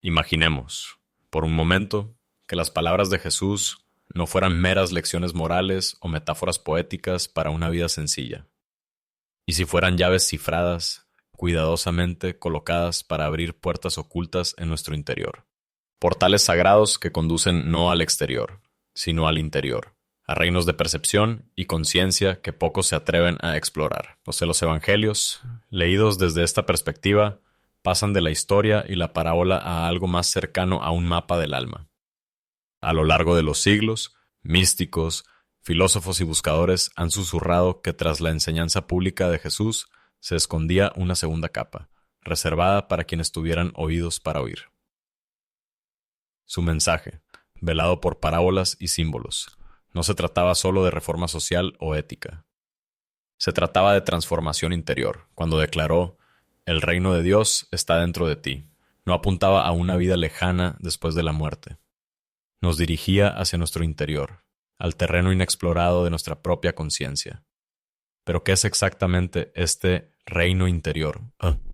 Imaginemos, por un momento, que las palabras de Jesús no fueran meras lecciones morales o metáforas poéticas para una vida sencilla, y si fueran llaves cifradas, cuidadosamente colocadas para abrir puertas ocultas en nuestro interior. Portales sagrados que conducen no al exterior, sino al interior, a reinos de percepción y conciencia que pocos se atreven a explorar. Los evangelios, leídos desde esta perspectiva, pasan de la historia y la parábola a algo más cercano a un mapa del alma. A lo largo de los siglos, místicos, filósofos y buscadores han susurrado que tras la enseñanza pública de Jesús se escondía una segunda capa, reservada para quienes tuvieran oídos para oír. Su mensaje, velado por parábolas y símbolos, no se trataba solo de reforma social o ética. Se trataba de transformación interior, cuando declaró: «El reino de Dios está dentro de ti». No apuntaba a una vida lejana después de la muerte. Nos dirigía hacia nuestro interior, al terreno inexplorado de nuestra propia conciencia. Pero ¿qué es exactamente este reino interior?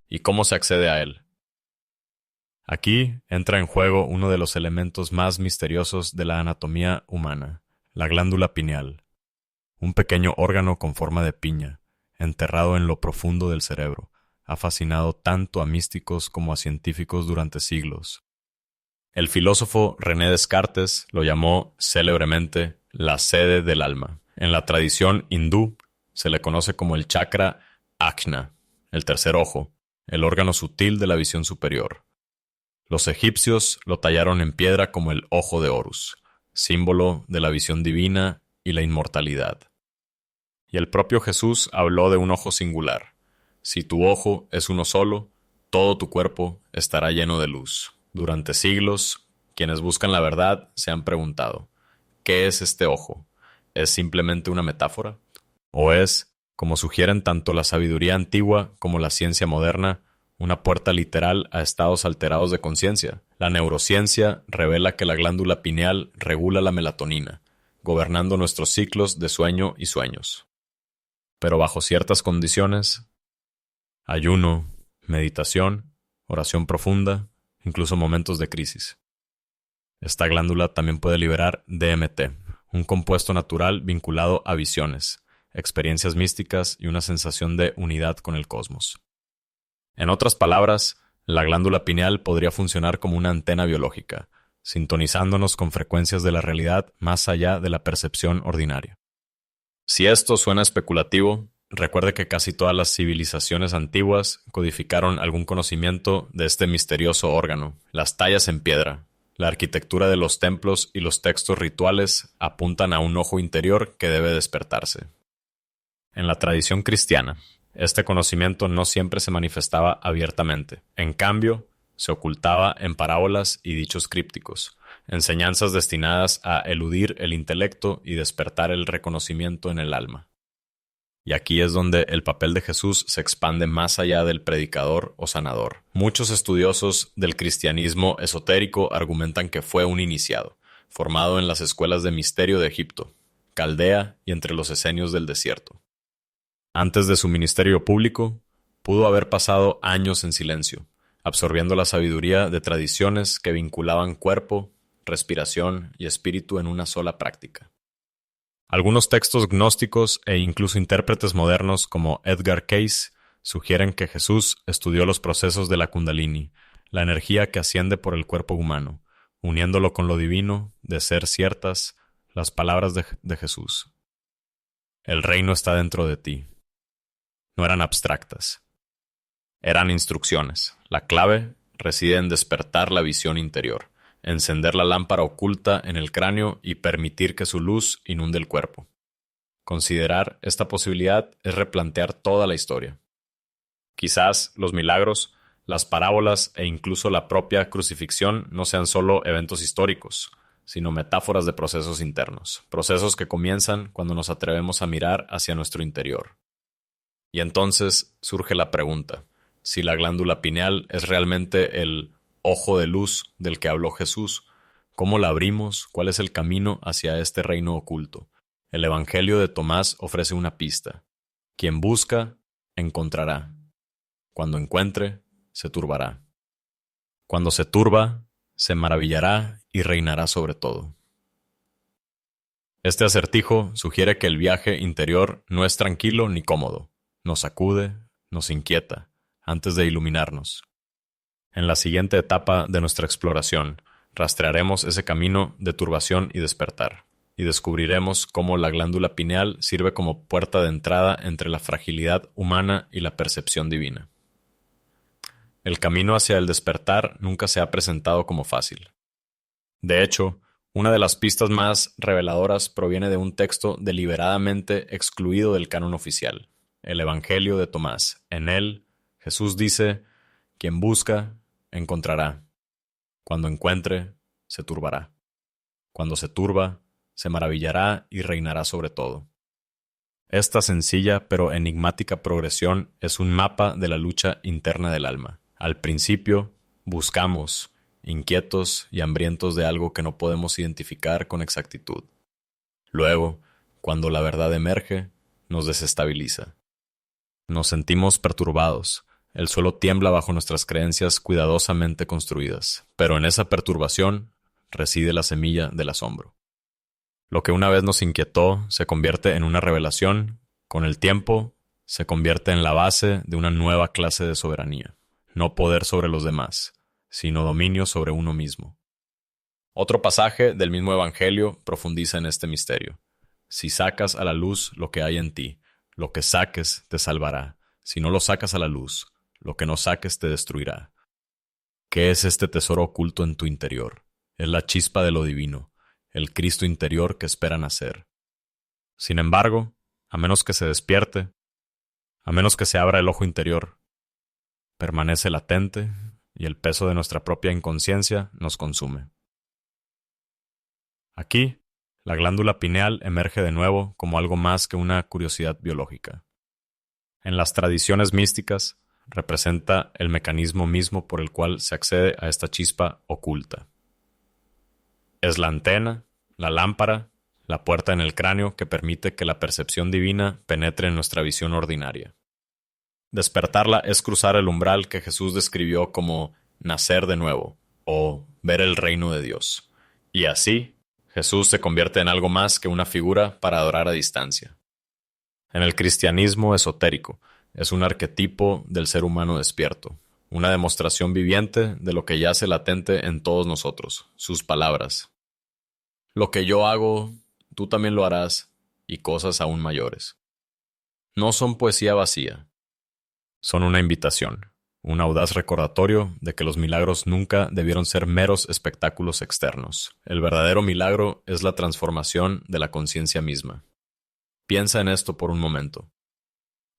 ¿Y cómo se accede a él? Aquí entra en juego uno de los elementos más misteriosos de la anatomía humana, la glándula pineal, un pequeño órgano con forma de piña, enterrado en lo profundo del cerebro. Ha fascinado tanto a místicos como a científicos durante siglos. El filósofo René Descartes lo llamó célebremente la sede del alma. En la tradición hindú se le conoce como el chakra Ajna, el tercer ojo, el órgano sutil de la visión superior. Los egipcios lo tallaron en piedra como el ojo de Horus, símbolo de la visión divina y la inmortalidad. Y el propio Jesús habló de un ojo singular. Si tu ojo es uno solo, todo tu cuerpo estará lleno de luz. Durante siglos, quienes buscan la verdad se han preguntado: ¿qué es este ojo? ¿Es simplemente una metáfora? ¿O es, como sugieren tanto la sabiduría antigua como la ciencia moderna, una puerta literal a estados alterados de conciencia? La neurociencia revela que la glándula pineal regula la melatonina, gobernando nuestros ciclos de sueño y sueños. Pero bajo ciertas condiciones, ayuno, meditación, oración profunda, incluso momentos de crisis, esta glándula también puede liberar DMT, un compuesto natural vinculado a visiones, experiencias místicas y una sensación de unidad con el cosmos. En otras palabras, la glándula pineal podría funcionar como una antena biológica, sintonizándonos con frecuencias de la realidad más allá de la percepción ordinaria. Si esto suena especulativo, recuerde que casi todas las civilizaciones antiguas codificaron algún conocimiento de este misterioso órgano. Las tallas en piedra, la arquitectura de los templos y los textos rituales apuntan a un ojo interior que debe despertarse. En la tradición cristiana, este conocimiento no siempre se manifestaba abiertamente. En cambio, se ocultaba en parábolas y dichos crípticos, enseñanzas destinadas a eludir el intelecto y despertar el reconocimiento en el alma. Y aquí es donde el papel de Jesús se expande más allá del predicador o sanador. Muchos estudiosos del cristianismo esotérico argumentan que fue un iniciado, formado en las escuelas de misterio de Egipto, Caldea y entre los esenios del desierto. Antes de su ministerio público, pudo haber pasado años en silencio, absorbiendo la sabiduría de tradiciones que vinculaban cuerpo, respiración y espíritu en una sola práctica. Algunos textos gnósticos e incluso intérpretes modernos como Edgar Cayce sugieren que Jesús estudió los procesos de la Kundalini, la energía que asciende por el cuerpo humano, uniéndolo con lo divino, de ser ciertas las palabras de Jesús. El reino está dentro de ti. No eran abstractas. Eran instrucciones. La clave reside en despertar la visión interior, encender la lámpara oculta en el cráneo y permitir que su luz inunde el cuerpo. Considerar esta posibilidad es replantear toda la historia. Quizás los milagros, las parábolas e incluso la propia crucifixión no sean solo eventos históricos, sino metáforas de procesos internos, procesos que comienzan cuando nos atrevemos a mirar hacia nuestro interior. Y entonces surge la pregunta: si la glándula pineal es realmente el ojo de luz del que habló Jesús, ¿cómo la abrimos? ¿Cuál es el camino hacia este reino oculto? El Evangelio de Tomás ofrece una pista. Quien busca, encontrará. Cuando encuentre, se turbará. Cuando se turba, se maravillará y reinará sobre todo. Este acertijo sugiere que el viaje interior no es tranquilo ni cómodo. Nos sacude, nos inquieta, antes de iluminarnos. En la siguiente etapa de nuestra exploración, rastrearemos ese camino de turbación y despertar, y descubriremos cómo la glándula pineal sirve como puerta de entrada entre la fragilidad humana y la percepción divina. El camino hacia el despertar nunca se ha presentado como fácil. De hecho, una de las pistas más reveladoras proviene de un texto deliberadamente excluido del canon oficial, el Evangelio de Tomás. En él, Jesús dice: quien busca, encontrará. Cuando encuentre, se turbará. Cuando se turba, se maravillará y reinará sobre todo. Esta sencilla pero enigmática progresión es un mapa de la lucha interna del alma. Al principio, buscamos, inquietos y hambrientos de algo que no podemos identificar con exactitud. Luego, cuando la verdad emerge, nos desestabiliza. Nos sentimos perturbados. El suelo tiembla bajo nuestras creencias cuidadosamente construidas, pero en esa perturbación reside la semilla del asombro. Lo que una vez nos inquietó se convierte en una revelación. Con el tiempo, se convierte en la base de una nueva clase de soberanía. No poder sobre los demás, sino dominio sobre uno mismo. Otro pasaje del mismo Evangelio profundiza en este misterio. Si sacas a la luz lo que hay en ti, lo que saques te salvará. Si no lo sacas a la luz, lo que no saques te destruirá. ¿Qué es este tesoro oculto en tu interior? Es la chispa de lo divino, el Cristo interior que espera nacer. Sin embargo, a menos que se despierte, a menos que se abra el ojo interior, permanece latente y el peso de nuestra propia inconsciencia nos consume. Aquí, la glándula pineal emerge de nuevo como algo más que una curiosidad biológica. En las tradiciones místicas, representa el mecanismo mismo por el cual se accede a esta chispa oculta. Es la antena, la lámpara, la puerta en el cráneo que permite que la percepción divina penetre en nuestra visión ordinaria. Despertarla es cruzar el umbral que Jesús describió como nacer de nuevo o ver el reino de Dios. Y así, Jesús se convierte en algo más que una figura para adorar a distancia. En el cristianismo esotérico, es un arquetipo del ser humano despierto, una demostración viviente de lo que yace latente en todos nosotros, sus palabras. Lo que yo hago, tú también lo harás, y cosas aún mayores. No son poesía vacía, son una invitación, un audaz recordatorio de que los milagros nunca debieron ser meros espectáculos externos. El verdadero milagro es la transformación de la conciencia misma. Piensa en esto por un momento.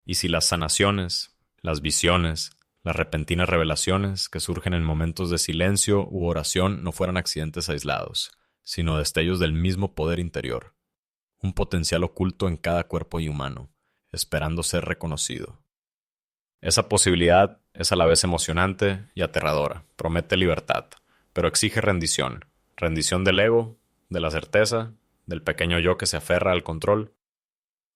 Y si las sanaciones, las visiones, las repentinas revelaciones que surgen en momentos de silencio u oración no fueran accidentes aislados, sino destellos del mismo poder interior, un potencial oculto en cada cuerpo humano, esperando ser reconocido. Esa posibilidad es a la vez emocionante y aterradora, promete libertad, pero exige rendición, rendición del ego, de la certeza, del pequeño yo que se aferra al control.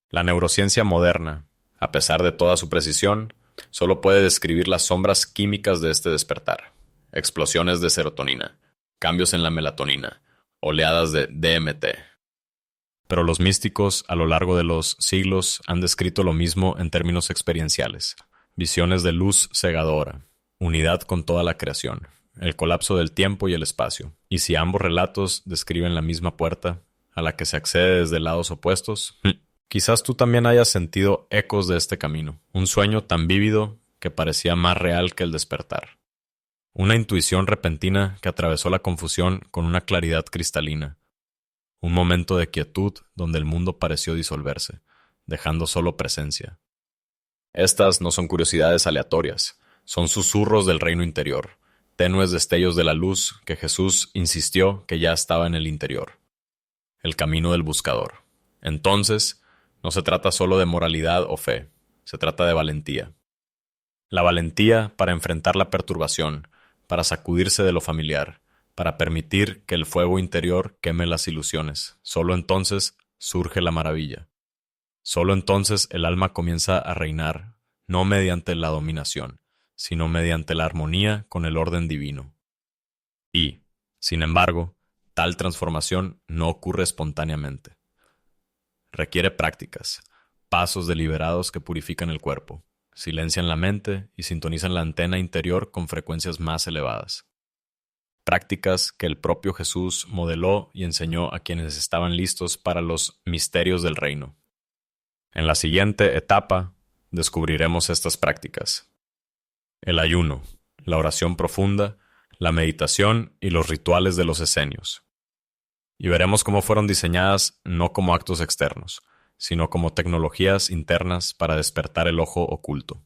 La neurociencia moderna, a pesar de toda su precisión, solo puede describir las sombras químicas de este despertar. Explosiones de serotonina, cambios en la melatonina, oleadas de DMT. Pero los místicos a lo largo de los siglos han descrito lo mismo en términos experienciales. Visiones de luz cegadora, unidad con toda la creación, el colapso del tiempo y el espacio. Y si ambos relatos describen la misma puerta, a la que se accede desde lados opuestos, quizás tú también hayas sentido ecos de este camino, un sueño tan vívido que parecía más real que el despertar. Una intuición repentina que atravesó la confusión con una claridad cristalina. Un momento de quietud donde el mundo pareció disolverse, dejando solo presencia. Estas no son curiosidades aleatorias, son susurros del reino interior, tenues destellos de la luz que Jesús insistió que ya estaba en el interior. El camino del buscador. Entonces, no se trata solo de moralidad o fe, se trata de valentía. La valentía para enfrentar la perturbación, para sacudirse de lo familiar, para permitir que el fuego interior queme las ilusiones. Solo entonces surge la maravilla. Solo entonces el alma comienza a reinar, no mediante la dominación, sino mediante la armonía con el orden divino. Y, sin embargo, tal transformación no ocurre espontáneamente. Requiere prácticas, pasos deliberados que purifican el cuerpo, silencian la mente y sintonizan la antena interior con frecuencias más elevadas. Prácticas que el propio Jesús modeló y enseñó a quienes estaban listos para los misterios del reino. En la siguiente etapa, descubriremos estas prácticas: el ayuno, la oración profunda, la meditación y los rituales de los esenios. Y veremos cómo fueron diseñadas no como actos externos, sino como tecnologías internas para despertar el ojo oculto.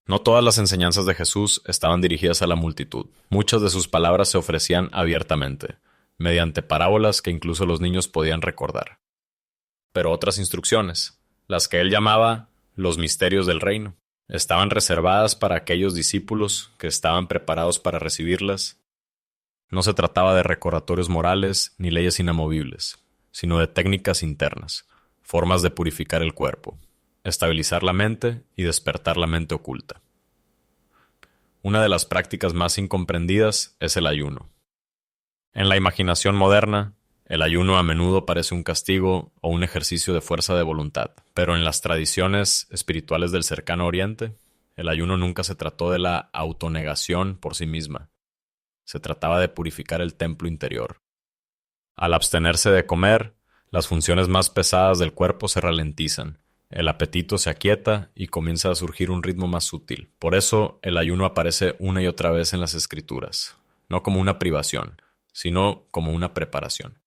No todas las enseñanzas de Jesús estaban dirigidas a la multitud. Muchas de sus palabras se ofrecían abiertamente, mediante parábolas que incluso los niños podían recordar. Pero otras instrucciones, las que él llamaba los misterios del reino, estaban reservadas para aquellos discípulos que estaban preparados para recibirlas. No se trataba de recordatorios morales ni leyes inamovibles, sino de técnicas internas, formas de purificar el cuerpo, estabilizar la mente y despertar la mente oculta. Una de las prácticas más incomprendidas es el ayuno. En la imaginación moderna, el ayuno a menudo parece un castigo o un ejercicio de fuerza de voluntad, pero en las tradiciones espirituales del cercano Oriente, el ayuno nunca se trató de la autonegación por sí misma. Se trataba de purificar el templo interior. Al abstenerse de comer, las funciones más pesadas del cuerpo se ralentizan, el apetito se aquieta y comienza a surgir un ritmo más sutil. Por eso el ayuno aparece una y otra vez en las Escrituras, no como una privación, sino como una preparación.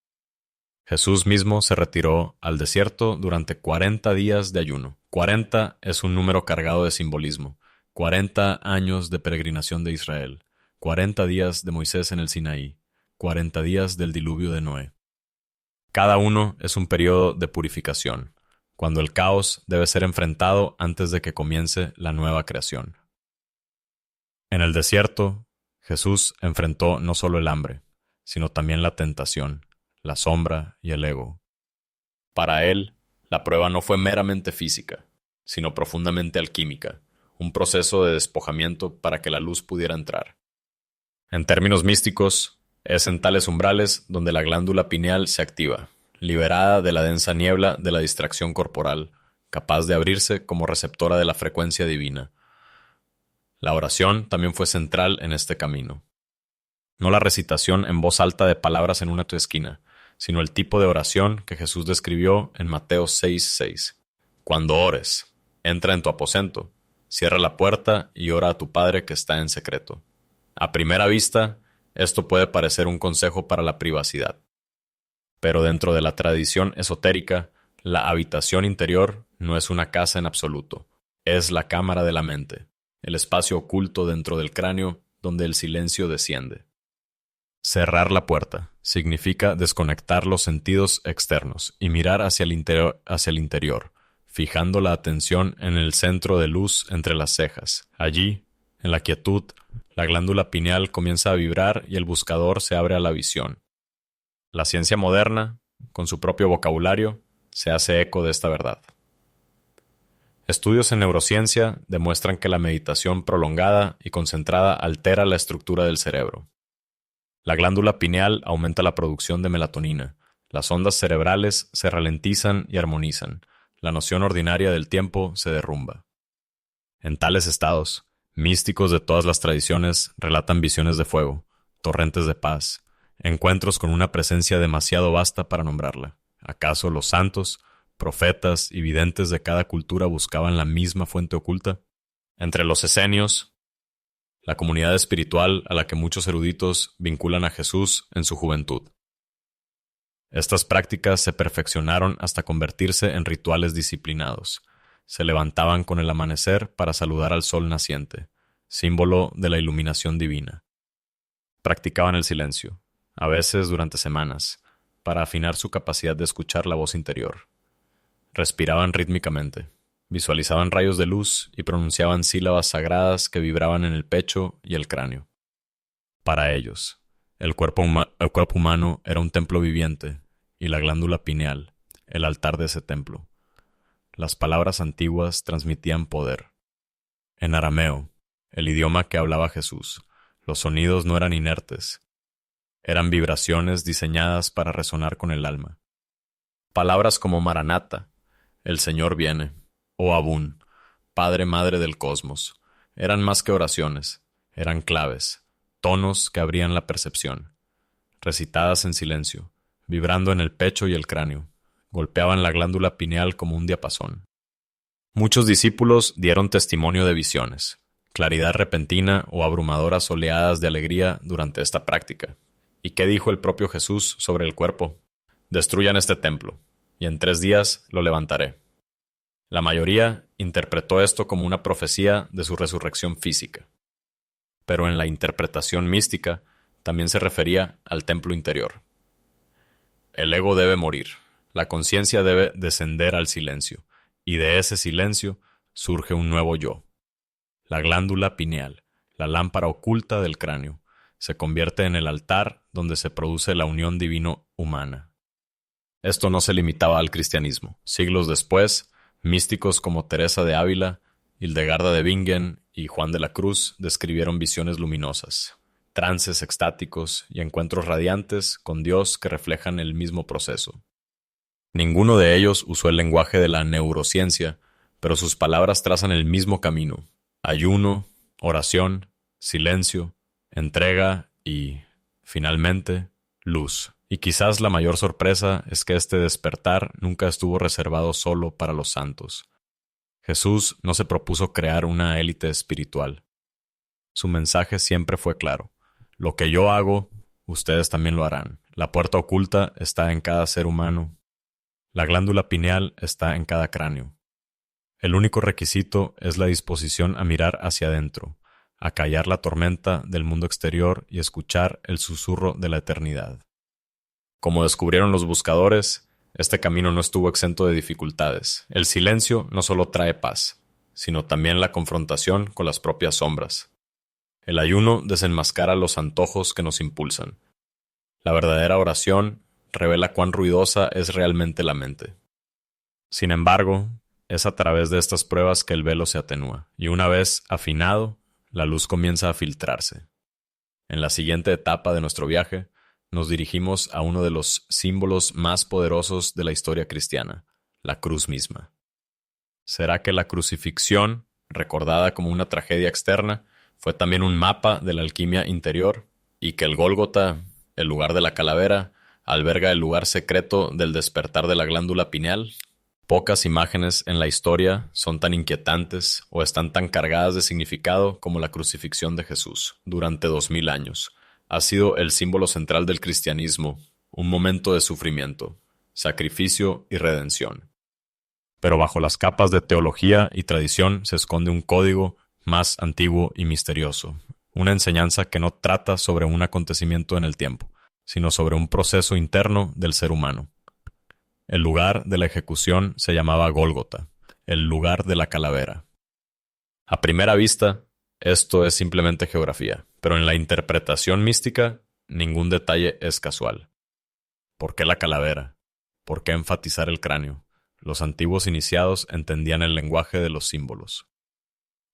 Jesús mismo se retiró al desierto durante 40 días de ayuno. 40 es un número cargado de simbolismo. 40 años de peregrinación de Israel. 40 días de Moisés en el Sinaí. 40 días del diluvio de Noé. Cada uno es un periodo de purificación, cuando el caos debe ser enfrentado antes de que comience la nueva creación. En el desierto, Jesús enfrentó no solo el hambre, sino también la tentación, la sombra y el ego. Para él, la prueba no fue meramente física, sino profundamente alquímica, un proceso de despojamiento para que la luz pudiera entrar. En términos místicos, es en tales umbrales donde la glándula pineal se activa, liberada de la densa niebla de la distracción corporal, capaz de abrirse como receptora de la frecuencia divina. La oración también fue central en este camino. No la recitación en voz alta de palabras en una esquina, sino el tipo de oración que Jesús describió en Mateo 6:6. Cuando ores, entra en tu aposento, cierra la puerta y ora a tu Padre que está en secreto. A primera vista, esto puede parecer un consejo para la privacidad. Pero dentro de la tradición esotérica, la habitación interior no es una casa en absoluto, es la cámara de la mente, el espacio oculto dentro del cráneo donde el silencio desciende. Cerrar la puerta significa desconectar los sentidos externos y mirar hacia el interior, fijando la atención en el centro de luz entre las cejas. Allí, en la quietud, la glándula pineal comienza a vibrar y el buscador se abre a la visión. La ciencia moderna, con su propio vocabulario, se hace eco de esta verdad. Estudios en neurociencia demuestran que la meditación prolongada y concentrada altera la estructura del cerebro. La glándula pineal aumenta la producción de melatonina, las ondas cerebrales se ralentizan y armonizan, la noción ordinaria del tiempo se derrumba. En tales estados, místicos de todas las tradiciones relatan visiones de fuego, torrentes de paz, encuentros con una presencia demasiado vasta para nombrarla. ¿Acaso los santos, profetas y videntes de cada cultura buscaban la misma fuente oculta? Entre los esenios, la comunidad espiritual a la que muchos eruditos vinculan a Jesús en su juventud. Estas prácticas se perfeccionaron hasta convertirse en rituales disciplinados. Se levantaban con el amanecer para saludar al sol naciente, símbolo de la iluminación divina. Practicaban el silencio, a veces durante semanas, para afinar su capacidad de escuchar la voz interior. Respiraban rítmicamente. Visualizaban rayos de luz y pronunciaban sílabas sagradas que vibraban en el pecho y el cráneo. Para ellos, el cuerpo humano era un templo viviente y la glándula pineal, el altar de ese templo. Las palabras antiguas transmitían poder. En arameo, el idioma que hablaba Jesús, los sonidos no eran inertes, Eran vibraciones diseñadas para resonar con el alma. Palabras como Maranata, el Señor viene, o Abún, Padre Madre del Cosmos, eran más que oraciones, eran claves, tonos que abrían la percepción. Recitadas en silencio, vibrando en el pecho y el cráneo, golpeaban la glándula pineal como un diapasón. Muchos discípulos dieron testimonio de visiones, claridad repentina o abrumadoras oleadas de alegría durante esta práctica. ¿Y qué dijo el propio Jesús sobre el cuerpo? Destruyan este templo, y en 3 días lo levantaré. La mayoría interpretó esto como una profecía de su resurrección física. Pero en la interpretación mística también se refería al templo interior. El ego debe morir, la conciencia debe descender al silencio, y de ese silencio surge un nuevo yo. La glándula pineal, la lámpara oculta del cráneo, se convierte en el altar donde se produce la unión divino-humana. Esto no se limitaba al cristianismo. Siglos después, místicos como Teresa de Ávila, Hildegarda de Bingen y Juan de la Cruz describieron visiones luminosas, trances extáticos y encuentros radiantes con Dios que reflejan el mismo proceso. Ninguno de ellos usó el lenguaje de la neurociencia, pero sus palabras trazan el mismo camino: ayuno, oración, silencio, entrega y, finalmente, luz. Y quizás la mayor sorpresa es que este despertar nunca estuvo reservado solo para los santos. Jesús no se propuso crear una élite espiritual. Su mensaje siempre fue claro: lo que yo hago, ustedes también lo harán. La puerta oculta está en cada ser humano. La glándula pineal está en cada cráneo. El único requisito es la disposición a mirar hacia adentro, a callar la tormenta del mundo exterior y escuchar el susurro de la eternidad. Como descubrieron los buscadores, este camino no estuvo exento de dificultades. El silencio no solo trae paz, sino también la confrontación con las propias sombras. El ayuno desenmascara los antojos que nos impulsan. La verdadera oración revela cuán ruidosa es realmente la mente. Sin embargo, es a través de estas pruebas que el velo se atenúa, y una vez afinado, la luz comienza a filtrarse. En la siguiente etapa de nuestro viaje, nos dirigimos a uno de los símbolos más poderosos de la historia cristiana, la cruz misma. ¿Será que la crucifixión, recordada como una tragedia externa, fue también un mapa de la alquimia interior, y que el Gólgota, el lugar de la calavera, alberga el lugar secreto del despertar de la glándula pineal? Pocas imágenes en la historia son tan inquietantes o están tan cargadas de significado como la crucifixión de Jesús. Durante 2000 años, ha sido el símbolo central del cristianismo, un momento de sufrimiento, sacrificio y redención. Pero bajo las capas de teología y tradición se esconde un código más antiguo y misterioso, una enseñanza que no trata sobre un acontecimiento en el tiempo, sino sobre un proceso interno del ser humano. El lugar de la ejecución se llamaba Gólgota, el lugar de la calavera. A primera vista, esto es simplemente geografía, pero en la interpretación mística, ningún detalle es casual. ¿Por qué la calavera? ¿Por qué enfatizar el cráneo? Los antiguos iniciados entendían el lenguaje de los símbolos.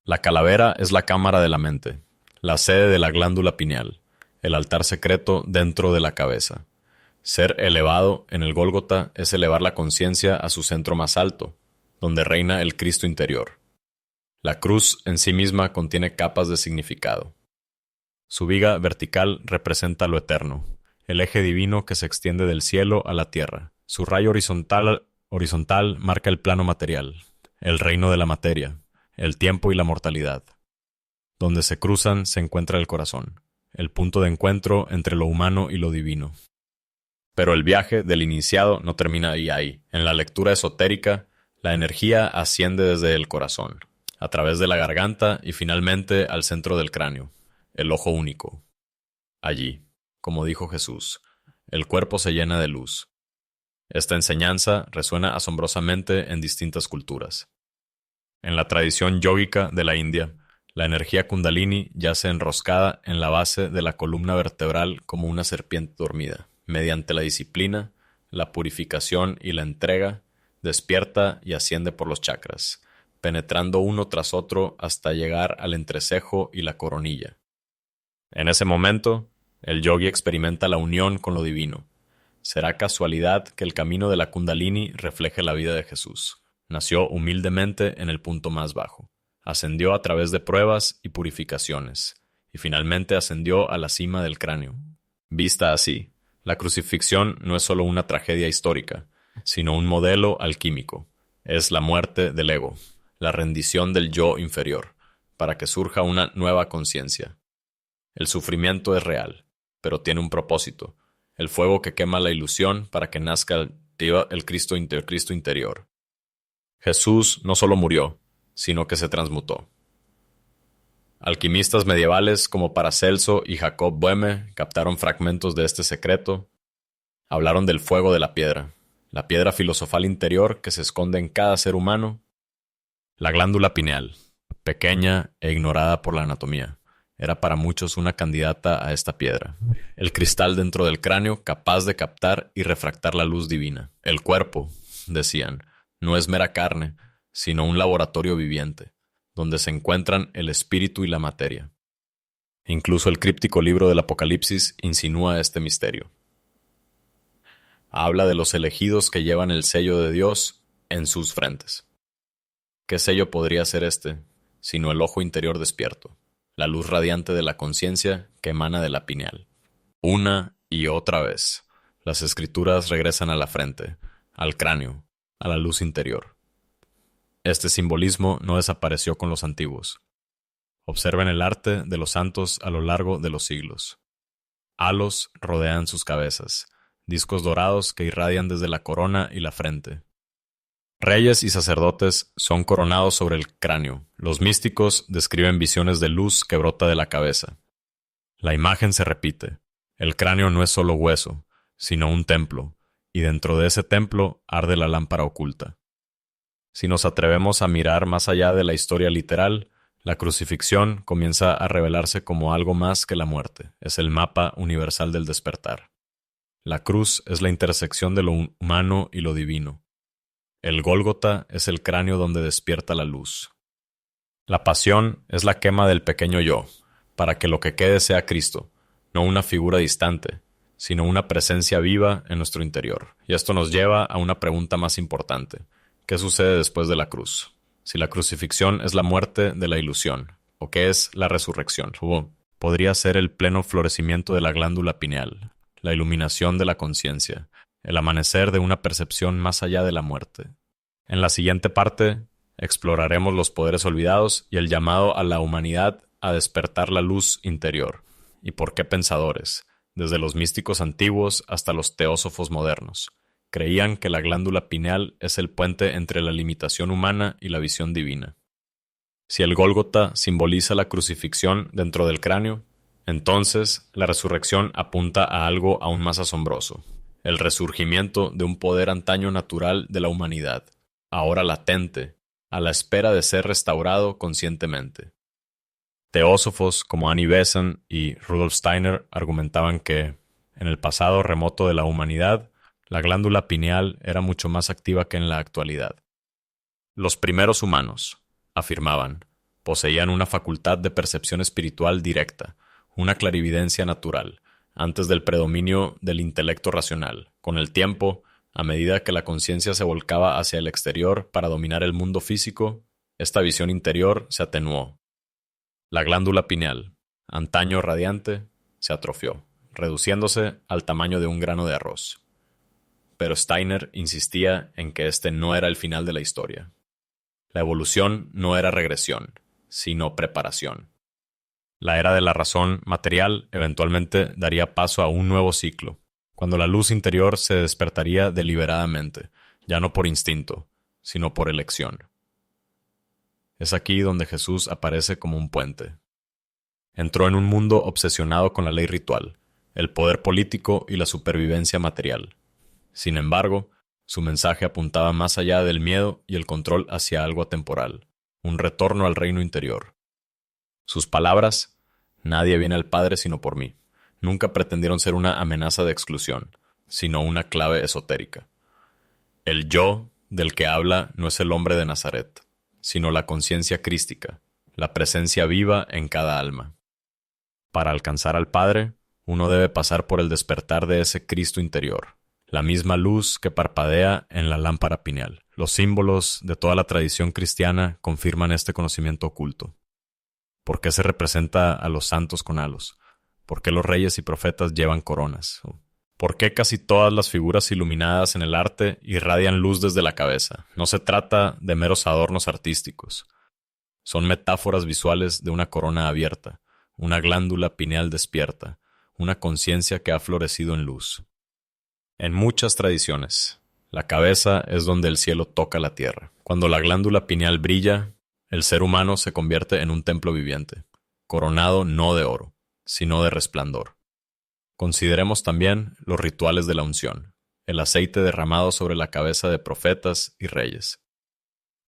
La calavera es la cámara de la mente, la sede de la glándula pineal, el altar secreto dentro de la cabeza. Ser elevado en el Gólgota es elevar la conciencia a su centro más alto, donde reina el Cristo interior. La cruz en sí misma contiene capas de significado. Su viga vertical representa lo eterno, el eje divino que se extiende del cielo a la tierra. Su rayo horizontal marca el plano material, el reino de la materia, el tiempo y la mortalidad. Donde se cruzan se encuentra el corazón, el punto de encuentro entre lo humano y lo divino. Pero el viaje del iniciado no termina ahí. En la lectura esotérica, la energía asciende desde el corazón, a través de la garganta y finalmente al centro del cráneo, el ojo único. Allí, como dijo Jesús, el cuerpo se llena de luz. Esta enseñanza resuena asombrosamente en distintas culturas. En la tradición yógica de la India, la energía kundalini yace enroscada en la base de la columna vertebral como una serpiente dormida. Mediante la disciplina, la purificación y la entrega, despierta y asciende por los chakras, penetrando uno tras otro hasta llegar al entrecejo y la coronilla. En ese momento, El yogi experimenta la unión con lo divino. ¿Será casualidad que el camino de la Kundalini refleje la vida de Jesús? Nació humildemente en el punto más bajo. Ascendió a través de pruebas y purificaciones, y finalmente ascendió a la cima del cráneo. Vista así, la crucifixión no es solo una tragedia histórica, sino un modelo alquímico. Es la muerte del ego, la rendición del yo inferior, para que surja una nueva conciencia. El sufrimiento es real, pero tiene un propósito, el fuego que quema la ilusión para que nazca el Cristo interior. Jesús no solo murió, sino que se transmutó. Alquimistas medievales como Paracelso y Jacob Boehme captaron fragmentos de este secreto. Hablaron del fuego de la piedra filosofal interior que se esconde en cada ser humano. La glándula pineal, pequeña e ignorada por la anatomía, era para muchos una candidata a esta piedra. El cristal dentro del cráneo capaz de captar y refractar la luz divina. El cuerpo, decían, no es mera carne, sino un laboratorio viviente, donde se encuentran el espíritu y la materia. Incluso el críptico libro del Apocalipsis insinúa este misterio. Habla de los elegidos que llevan el sello de Dios en sus frentes. ¿Qué sello podría ser este, sino el ojo interior despierto, la luz radiante de la conciencia que emana de la pineal? Una y otra vez, las escrituras regresan a la frente, al cráneo, a la luz interior. Este simbolismo no desapareció con los antiguos. Observen el arte de los santos a lo largo de los siglos. Halos rodean sus cabezas, discos dorados que irradian desde la corona y la frente. Reyes y sacerdotes son coronados sobre el cráneo. Los místicos describen visiones de luz que brota de la cabeza. La imagen se repite. El cráneo no es solo hueso, sino un templo, y dentro de ese templo arde la lámpara oculta. Si nos atrevemos a mirar más allá de la historia literal, la crucifixión comienza a revelarse como algo más que la muerte. Es el mapa universal del despertar. La cruz es la intersección de lo humano y lo divino. El Gólgota es el cráneo donde despierta la luz. La pasión es la quema del pequeño yo, para que lo que quede sea Cristo, no una figura distante, sino una presencia viva en nuestro interior. Y esto nos lleva a una pregunta más importante. ¿Qué sucede después de la cruz? Si la crucifixión es la muerte de la ilusión, ¿o qué es la resurrección? Podría ser el pleno florecimiento de la glándula pineal, la iluminación de la conciencia, el amanecer de una percepción más allá de la muerte. En la siguiente parte, exploraremos los poderes olvidados y el llamado a la humanidad a despertar la luz interior. ¿Y por qué pensadores, desde los místicos antiguos hasta los teósofos modernos, creían que la glándula pineal es el puente entre la limitación humana y la visión divina? Si el Gólgota simboliza la crucifixión dentro del cráneo, entonces la resurrección apunta a algo aún más asombroso, el resurgimiento de un poder antaño natural de la humanidad, ahora latente, a la espera de ser restaurado conscientemente. Teósofos como Annie Besant y Rudolf Steiner argumentaban que, en el pasado remoto de la humanidad, la glándula pineal era mucho más activa que en la actualidad. Los primeros humanos, afirmaban, poseían una facultad de percepción espiritual directa, una clarividencia natural, antes del predominio del intelecto racional. Con el tiempo, a medida que la conciencia se volcaba hacia el exterior para dominar el mundo físico, esta visión interior se atenuó. La glándula pineal, antaño radiante, se atrofió, reduciéndose al tamaño de un grano de arroz. Pero Steiner insistía en que este no era el final de la historia. La evolución no era regresión, sino preparación. La era de la razón material eventualmente daría paso a un nuevo ciclo, cuando la luz interior se despertaría deliberadamente, ya no por instinto, sino por elección. Es aquí donde Jesús aparece como un puente. Entró en un mundo obsesionado con la ley ritual, el poder político y la supervivencia material. Sin embargo, su mensaje apuntaba más allá del miedo y el control hacia algo atemporal, un retorno al reino interior. Sus palabras, nadie viene al Padre sino por mí, nunca pretendieron ser una amenaza de exclusión, sino una clave esotérica. El yo del que habla no es el hombre de Nazaret, sino la conciencia crística, la presencia viva en cada alma. Para alcanzar al Padre, Uno debe pasar por el despertar de ese Cristo interior, la misma luz que parpadea en la lámpara pineal. Los símbolos de toda la tradición cristiana confirman este conocimiento oculto. ¿Por qué se representa a los santos con halos? ¿Por qué los reyes y profetas llevan coronas? ¿Por qué casi todas las figuras iluminadas en el arte irradian luz desde la cabeza? No se trata de meros adornos artísticos. Son metáforas visuales de una corona abierta, una glándula pineal despierta, una conciencia que ha florecido en luz. En muchas tradiciones, la cabeza es donde el cielo toca la tierra. Cuando la glándula pineal brilla, el ser humano se convierte en un templo viviente, coronado no de oro, sino de resplandor. Consideremos también los rituales de la unción, el aceite derramado sobre la cabeza de profetas y reyes.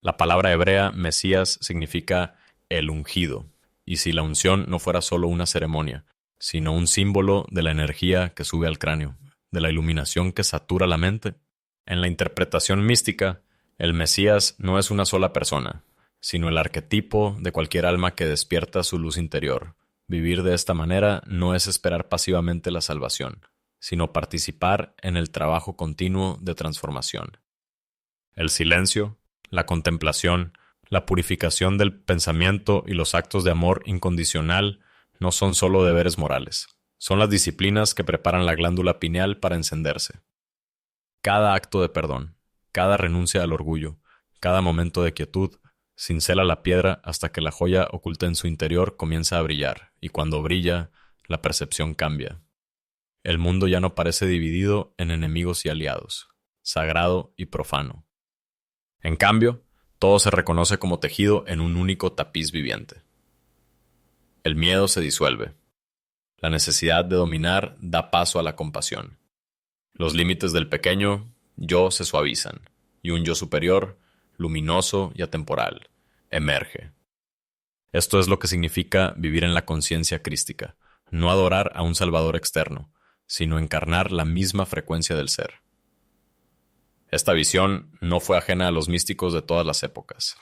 La palabra hebrea Mesías significa el ungido, y si la unción no fuera solo una ceremonia, sino un símbolo de la energía que sube al cráneo, de la iluminación que satura la mente. En la interpretación mística, el Mesías no es una sola persona, sino el arquetipo de cualquier alma que despierta su luz interior. Vivir de esta manera no es esperar pasivamente la salvación, sino participar en el trabajo continuo de transformación. El silencio, la contemplación, la purificación del pensamiento y los actos de amor incondicional no son solo deberes morales, son las disciplinas que preparan la glándula pineal para encenderse. Cada acto de perdón, cada renuncia al orgullo, cada momento de quietud, cincela la piedra hasta que la joya oculta en su interior comienza a brillar, y cuando brilla, la percepción cambia. El mundo ya no parece dividido en enemigos y aliados, sagrado y profano. En cambio, todo se reconoce como tejido en un único tapiz viviente. El miedo se disuelve. La necesidad de dominar da paso a la compasión. Los límites del pequeño yo se suavizan, y un yo superior, luminoso y atemporal, emerge. Esto es lo que significa vivir en la conciencia crística, no adorar a un salvador externo, sino encarnar la misma frecuencia del ser. Esta visión no fue ajena a los místicos de todas las épocas.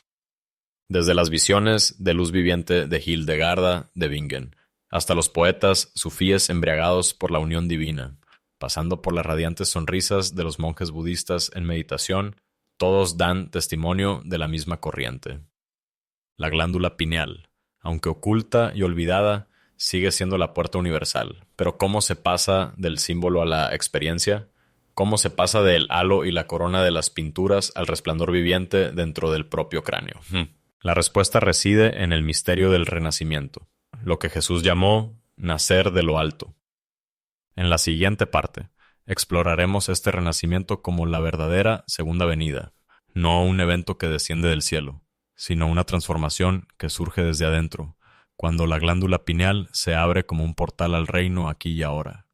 Desde las visiones de luz viviente de Hildegarda de Bingen, hasta los poetas sufíes embriagados por la unión divina, pasando por las radiantes sonrisas de los monjes budistas en meditación, todos dan testimonio de la misma corriente. La glándula pineal, aunque oculta y olvidada, sigue siendo la puerta universal. Pero ¿cómo se pasa del símbolo a la experiencia? ¿Cómo se pasa del halo y la corona de las pinturas al resplandor viviente dentro del propio cráneo? La respuesta reside en el misterio del renacimiento, lo que Jesús llamó nacer de lo alto. En la siguiente parte, exploraremos este renacimiento como la verdadera segunda venida, no un evento que desciende del cielo, sino una transformación que surge desde adentro, cuando la glándula pineal se abre como un portal al reino aquí y ahora.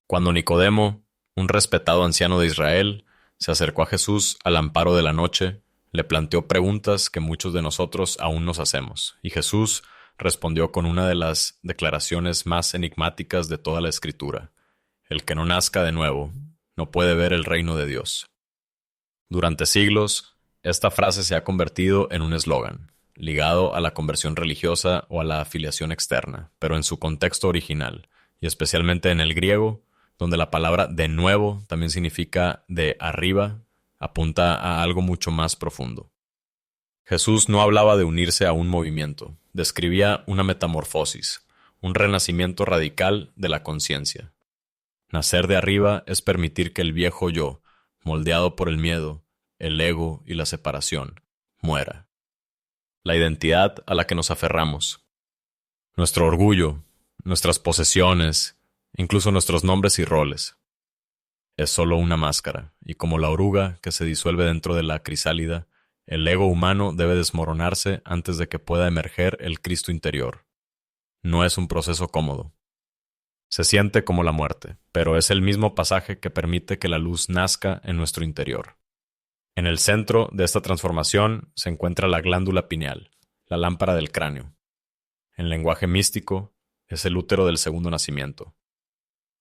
Cuando Nicodemo, un respetado anciano de Israel, se acercó a Jesús al amparo de la noche, le planteó preguntas que muchos de nosotros aún nos hacemos, y Jesús respondió con una de las declaraciones más enigmáticas de toda la Escritura: el que no nazca de nuevo no puede ver el reino de Dios. Durante siglos, esta frase se ha convertido en un eslogan, ligado a la conversión religiosa o a la afiliación externa, pero en su contexto original, y especialmente en el griego, donde la palabra de nuevo también significa de arriba, apunta a algo mucho más profundo. Jesús no hablaba de unirse a un movimiento, describía una metamorfosis, un renacimiento radical de la conciencia. Nacer de arriba es permitir que el viejo yo, moldeado por el miedo, el ego y la separación, muera. La identidad a la que nos aferramos, nuestro orgullo, nuestras posesiones, incluso nuestros nombres y roles, es solo una máscara, y como la oruga que se disuelve dentro de la crisálida, el ego humano debe desmoronarse antes de que pueda emerger el Cristo interior. No es un proceso cómodo. Se siente como la muerte, pero es el mismo pasaje que permite que la luz nazca en nuestro interior. En el centro de esta transformación se encuentra la glándula pineal, la lámpara del cráneo. En lenguaje místico, es el útero del segundo nacimiento.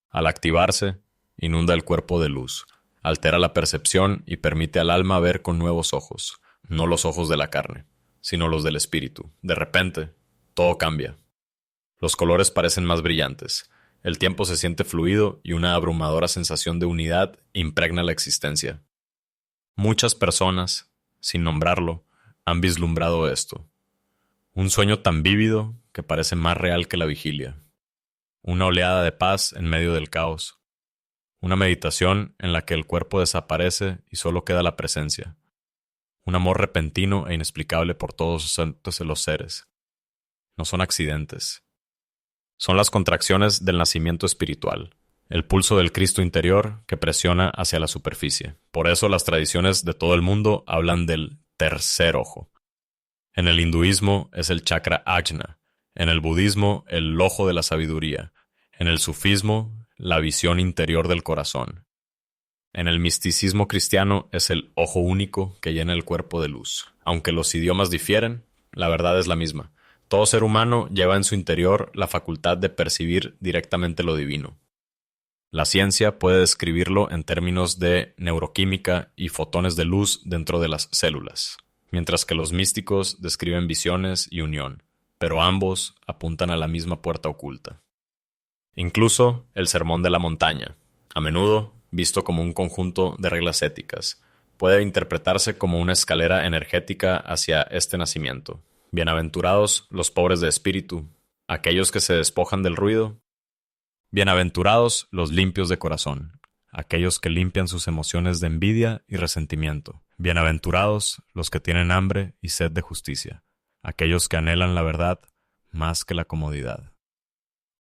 Al activarse, inunda el cuerpo de luz, altera la percepción y permite al alma ver con nuevos ojos, no los ojos de la carne, sino los del espíritu. De repente, todo cambia. Los colores parecen más brillantes, El tiempo se siente fluido y una abrumadora sensación de unidad impregna la existencia. Muchas personas, sin nombrarlo, han vislumbrado esto. Un sueño tan vívido que parece más real que la vigilia. Una oleada de paz en medio del caos. Una meditación en la que el cuerpo desaparece y solo queda la presencia. Un amor repentino e inexplicable por todos los seres. No son accidentes. Son las contracciones del nacimiento espiritual, el pulso del Cristo interior que presiona hacia la superficie. Por eso las tradiciones de todo el mundo hablan del tercer ojo. En el hinduismo es el chakra ajna, en el budismo el ojo de la sabiduría, en el sufismo la visión interior del corazón. En el misticismo cristiano es el ojo único que llena el cuerpo de luz. Aunque los idiomas difieren, la verdad es la misma. Todo ser humano lleva en su interior la facultad de percibir directamente lo divino. La ciencia puede describirlo en términos de neuroquímica y fotones de luz dentro de las células, mientras que los místicos describen visiones y unión, pero ambos apuntan a la misma puerta oculta. Incluso el Sermón de la Montaña, a menudo visto como un conjunto de reglas éticas, puede interpretarse como una escalera energética hacia este nacimiento. Bienaventurados los pobres de espíritu, aquellos que se despojan del ruido. Bienaventurados los limpios de corazón, aquellos que limpian sus emociones de envidia y resentimiento. Bienaventurados los que tienen hambre y sed de justicia, aquellos que anhelan la verdad más que la comodidad.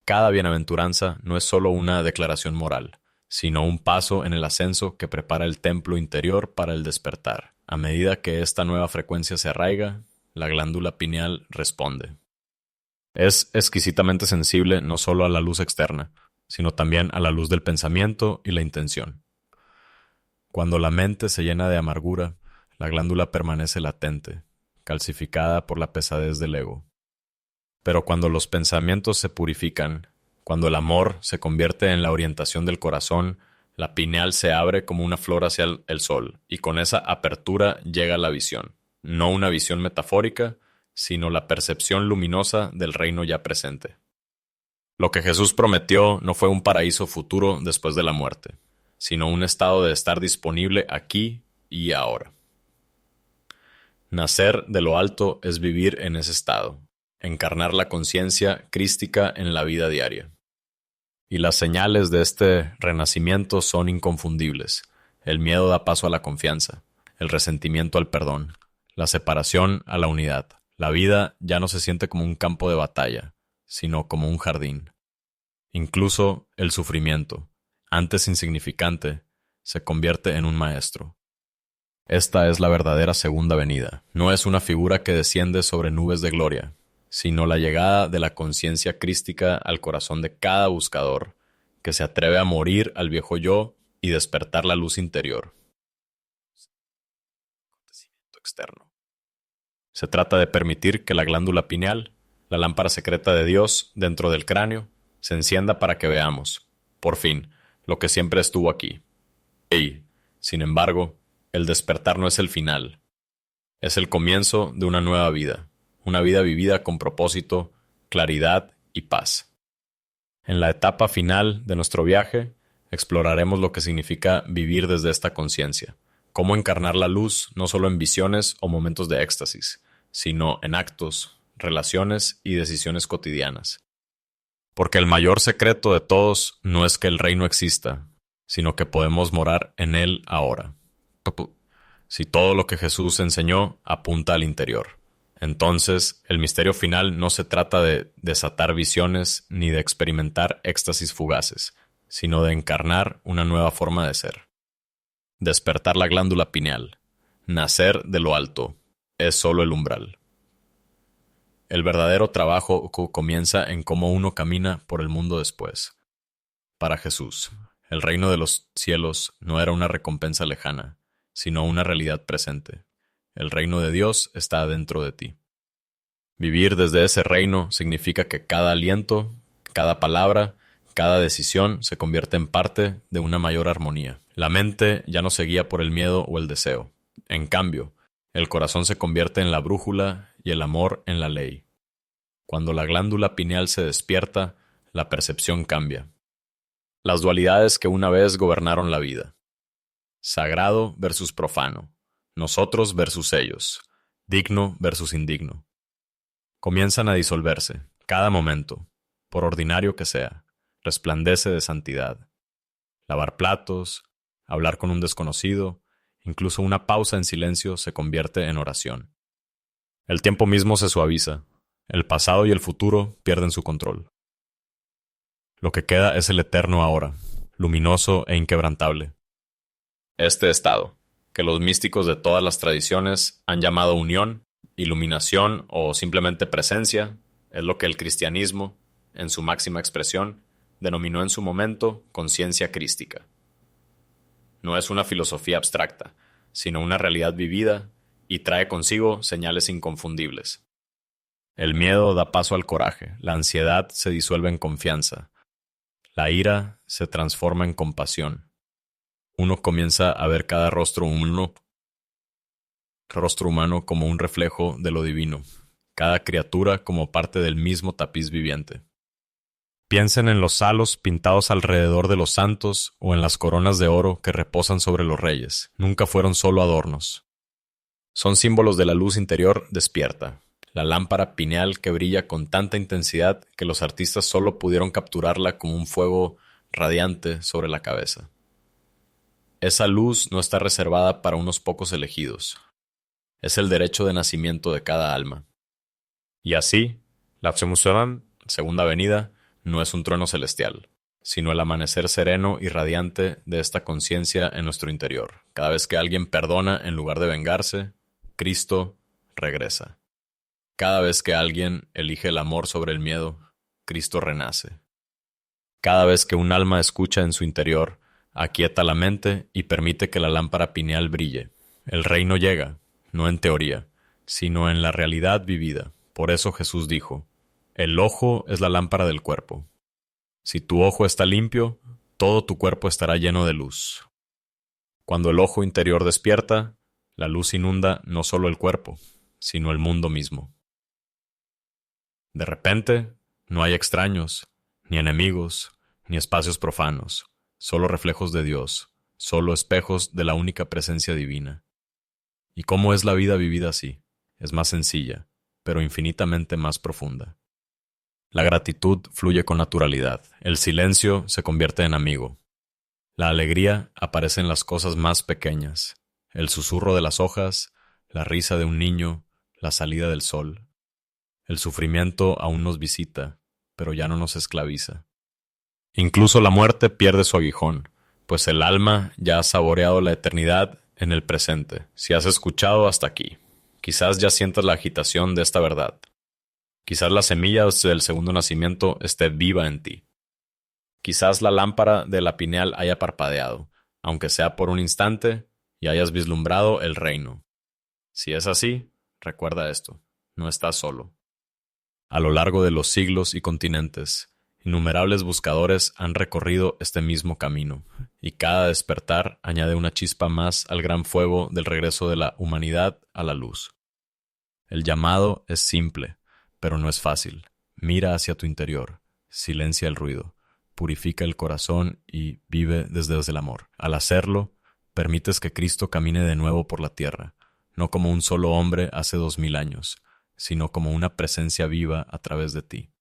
Cada bienaventuranza no es solo una declaración moral, sino un paso en el ascenso que prepara el templo interior para el despertar. A medida que esta nueva frecuencia se arraiga, la glándula pineal responde. Es exquisitamente sensible no solo a la luz externa, sino también a la luz del pensamiento y la intención. Cuando la mente se llena de amargura, la glándula permanece latente, calcificada por la pesadez del ego. Pero cuando los pensamientos se purifican, cuando el amor se convierte en la orientación del corazón, la pineal se abre como una flor hacia el sol, y con esa apertura llega la visión. No una visión metafórica, sino la percepción luminosa del reino ya presente. Lo que Jesús prometió no fue un paraíso futuro después de la muerte, sino un estado de estar disponible aquí y ahora. Nacer de lo alto es vivir en ese estado, encarnar la conciencia crística en la vida diaria. Y las señales de este renacimiento son inconfundibles. El miedo da paso a la confianza, el resentimiento al perdón, la separación a la unidad. La vida ya no se siente como un campo de batalla, sino como un jardín. Incluso el sufrimiento, antes insignificante, se convierte en un maestro. Esta es la verdadera segunda venida. No es una figura que desciende sobre nubes de gloria, sino la llegada de la conciencia crística al corazón de cada buscador, que se atreve a morir al viejo yo y despertar la luz interior. Acontecimiento externo. Se trata de permitir que la glándula pineal, la lámpara secreta de Dios dentro del cráneo, se encienda para que veamos, por fin, lo que siempre estuvo aquí. Y, sin embargo, el despertar no es el final. Es el comienzo de una nueva vida, una vida vivida con propósito, claridad y paz. En la etapa final de nuestro viaje, exploraremos lo que significa vivir desde esta conciencia, cómo encarnar la luz no solo en visiones o momentos de éxtasis, sino en actos, relaciones y decisiones cotidianas. Porque el mayor secreto de todos no es que el reino exista, sino que podemos morar en él ahora. Si todo lo que Jesús enseñó apunta al interior, entonces el misterio final no se trata de desatar visiones ni de experimentar éxtasis fugaces, sino de encarnar una nueva forma de ser. Despertar la glándula pineal, nacer de lo alto, es solo el umbral. El verdadero trabajo comienza en cómo uno camina por el mundo después. Para Jesús, el reino de los cielos no era una recompensa lejana, sino una realidad presente. El reino de Dios está dentro de ti. Vivir desde ese reino significa que cada aliento, cada palabra, cada decisión se convierte en parte de una mayor armonía. La mente ya no se guía por el miedo o el deseo. En cambio, el corazón se convierte en la brújula y el amor en la ley. Cuando la glándula pineal se despierta, la percepción cambia. Las dualidades que una vez gobernaron la vida. Sagrado versus profano. Nosotros versus ellos. Digno versus indigno. Comienzan a disolverse, cada momento, por ordinario que sea, resplandece de santidad. Lavar platos, hablar con un desconocido, incluso una pausa en silencio se convierte en oración. El tiempo mismo se suaviza, el pasado y el futuro pierden su control. Lo que queda es el eterno ahora, luminoso e inquebrantable. Este estado, que los místicos de todas las tradiciones han llamado unión, iluminación o simplemente presencia, es lo que el cristianismo, en su máxima expresión, denominó en su momento conciencia crística. No es una filosofía abstracta, sino una realidad vivida y trae consigo señales inconfundibles. El miedo da paso al coraje, la ansiedad se disuelve en confianza, la ira se transforma en compasión. Uno comienza a ver cada rostro humano como un reflejo de lo divino, cada criatura como parte del mismo tapiz viviente. Piensen en los halos pintados alrededor de los santos o en las coronas de oro que reposan sobre los reyes. Nunca fueron solo adornos. Son símbolos de la luz interior despierta, la lámpara pineal que brilla con tanta intensidad que los artistas solo pudieron capturarla como un fuego radiante sobre la cabeza. Esa luz no está reservada para unos pocos elegidos. Es el derecho de nacimiento de cada alma. Y así, la segunda venida, no es un trueno celestial, sino el amanecer sereno y radiante de esta conciencia en nuestro interior. Cada vez que alguien perdona en lugar de vengarse, Cristo regresa. Cada vez que alguien elige el amor sobre el miedo, Cristo renace. Cada vez que un alma escucha en su interior, aquieta la mente y permite que la lámpara pineal brille. El reino llega, no en teoría, sino en la realidad vivida. Por eso Jesús dijo: el ojo es la lámpara del cuerpo. Si tu ojo está limpio, todo tu cuerpo estará lleno de luz. Cuando el ojo interior despierta, la luz inunda no solo el cuerpo, sino el mundo mismo. De repente, no hay extraños, ni enemigos, ni espacios profanos, solo reflejos de Dios, solo espejos de la única presencia divina. ¿Y cómo es la vida vivida así? Es más sencilla, pero infinitamente más profunda. La gratitud fluye con naturalidad, el silencio se convierte en amigo. La alegría aparece en las cosas más pequeñas, el susurro de las hojas, la risa de un niño, la salida del sol. El sufrimiento aún nos visita, pero ya no nos esclaviza. Incluso la muerte pierde su aguijón, pues el alma ya ha saboreado la eternidad en el presente. Si has escuchado hasta aquí, quizás ya sientas la agitación de esta verdad. Quizás la semilla del segundo nacimiento esté viva en ti. Quizás la lámpara de la pineal haya parpadeado, aunque sea por un instante, y hayas vislumbrado el reino. Si es así, recuerda esto: no estás solo. A lo largo de los siglos y continentes, innumerables buscadores han recorrido este mismo camino, y cada despertar añade una chispa más al gran fuego del regreso de la humanidad a la luz. El llamado es simple, pero no es fácil. Mira hacia tu interior, silencia el ruido, purifica el corazón y vive desde el amor. Al hacerlo, permites que Cristo camine de nuevo por la tierra, no como un solo hombre hace 2000 años, sino como una presencia viva a través de ti.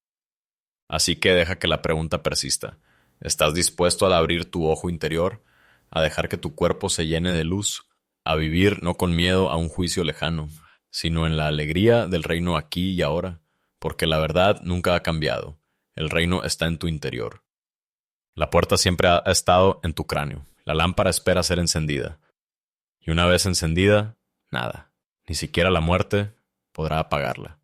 Así que deja que la pregunta persista. ¿Estás dispuesto a abrir tu ojo interior, a dejar que tu cuerpo se llene de luz, a vivir no con miedo a un juicio lejano, sino en la alegría del reino aquí y ahora? Porque la verdad nunca ha cambiado. El reino está en tu interior. La puerta siempre ha estado en tu cráneo. La lámpara espera ser encendida. Y una vez encendida, nada, ni siquiera la muerte, podrá apagarla.